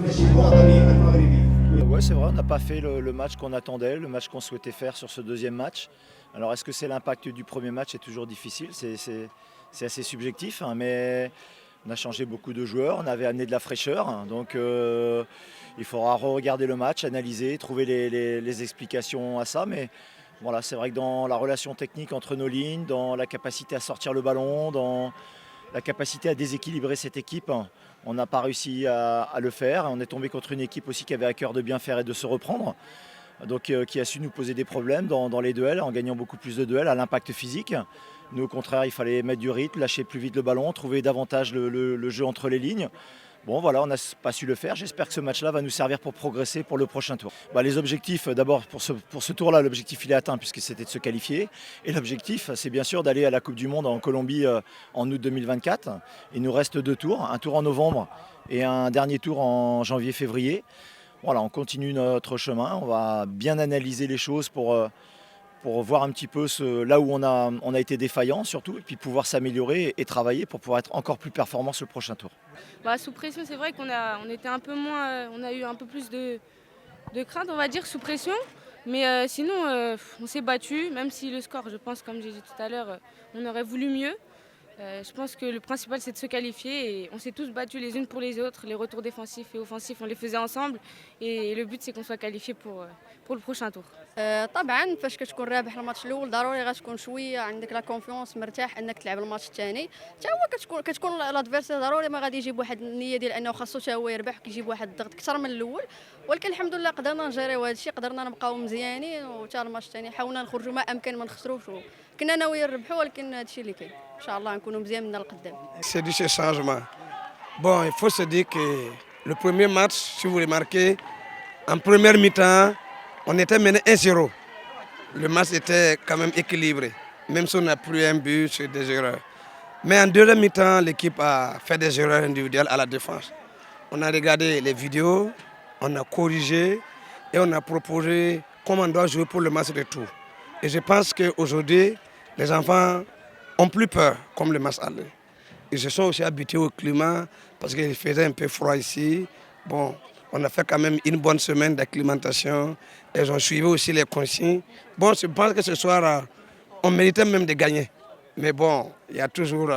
Ouais, c'est vrai, on n'a pas fait le match qu'on attendait, le match qu'on souhaitait faire sur ce deuxième match. Alors est-ce que c'est l'impact du premier match? C'est toujours difficile, c'est assez subjectif, hein, mais on a changé beaucoup de joueurs, on avait amené de la fraîcheur, hein, donc il faudra regarder le match, analyser, trouver les explications à ça. Mais voilà, c'est vrai que dans la relation technique entre nos lignes, dans la capacité à sortir le ballon, dans la capacité à déséquilibrer cette équipe, on n'a pas réussi à le faire. On est tombé contre une équipe aussi qui avait à cœur de bien faire et de se reprendre. Donc qui a su nous poser des problèmes dans les duels, en gagnant beaucoup plus de duels à l'impact physique. Nous, au contraire, il fallait mettre du rythme, lâcher plus vite le ballon, trouver davantage le jeu entre les lignes. Bon, voilà, on n'a pas su le faire. J'espère que ce match-là va nous servir pour progresser pour le prochain tour. Les objectifs, d'abord, pour ce tour-là, l'objectif, il est atteint puisque c'était de se qualifier. Et l'objectif, c'est bien sûr d'aller à la Coupe du Monde en Colombie en août 2024. Il nous reste 2 tours, un tour en novembre et un dernier tour en janvier-février. Voilà, on continue notre chemin. On va bien analyser les choses pour voir un petit peu là où on a été défaillant surtout, et puis pouvoir s'améliorer et travailler pour pouvoir être encore plus performant sur le prochain tour. Sous pression, c'est vrai on était un peu moins, on a eu un peu plus de crainte, on va dire, sous pression. Mais sinon, on s'est battu, même si le score, je pense, comme j'ai dit tout à l'heure, on aurait voulu mieux. Je pense que le principal, c'est de se qualifier et on s'est tous battus les unes pour les autres. Les retours défensifs et offensifs, on les faisait ensemble. Et le but, c'est qu'on soit qualifié pour le prochain tour. طبعا فاش كتكون رابح الماتش الاول ضروري غتكون شويه عندك لا كونفيونس مرتاح انك تلعب الماتش الثاني حتى هو كتكون لادفيرسير ضروري ما غادي يجيب واحد النيه ديال انه خاصو حتى هو يربح كيجيب واحد الضغط اكثر من الاول. ولكن الحمد لله قدرنا نجريو هذا الشيء قدرنا نبقاو مزيانين وحتى الماتش الثاني حاولنا نخرجوا ما امكن ما نخسروش كنا ناويين نربحوا ولكن هذا الشيء اللي كاين ان شاء الله نكونوا مزيان من القدام. C'est du changement. Bon, il faut se dire que le premier match, si vous remarquez, en première mi-temps, on était mené 1-0. Le match était quand même équilibré, même si on a pris un but sur des erreurs. Mais en deuxième mi-temps, l'équipe a fait des erreurs individuelles à la défense. On a regardé les vidéos, on a corrigé et on a proposé comment on doit jouer pour le match retour. Et je pense qu'aujourd'hui, les enfants ont plus peur, comme le match aller. Ils se sont aussi habitués au climat parce qu'il faisait un peu froid ici. Bon, on a fait quand même une bonne semaine d'acclimatation. Ils ont suivi aussi les consignes. Bon, je pense que ce soir, on méritait même de gagner. Mais bon, il y a toujours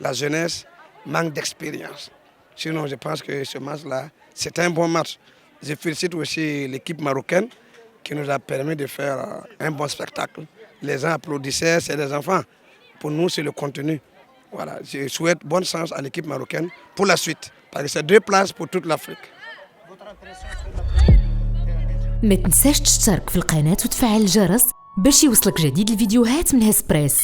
la jeunesse, manque d'expérience. Sinon, je pense que ce match-là, c'est un bon match. Je félicite aussi l'équipe marocaine qui nous a permis de faire un bon spectacle. Les gens applaudissaient, c'est des enfants. Pour nous, c'est le contenu. Voilà, je souhaite bonne chance à l'équipe marocaine pour la suite. Parce que c'est 2 places pour toute l'Afrique. ما تنساش تشترك في القناة وتفعل الجرس باش يوصلك جديد الفيديوهات من هسبريس.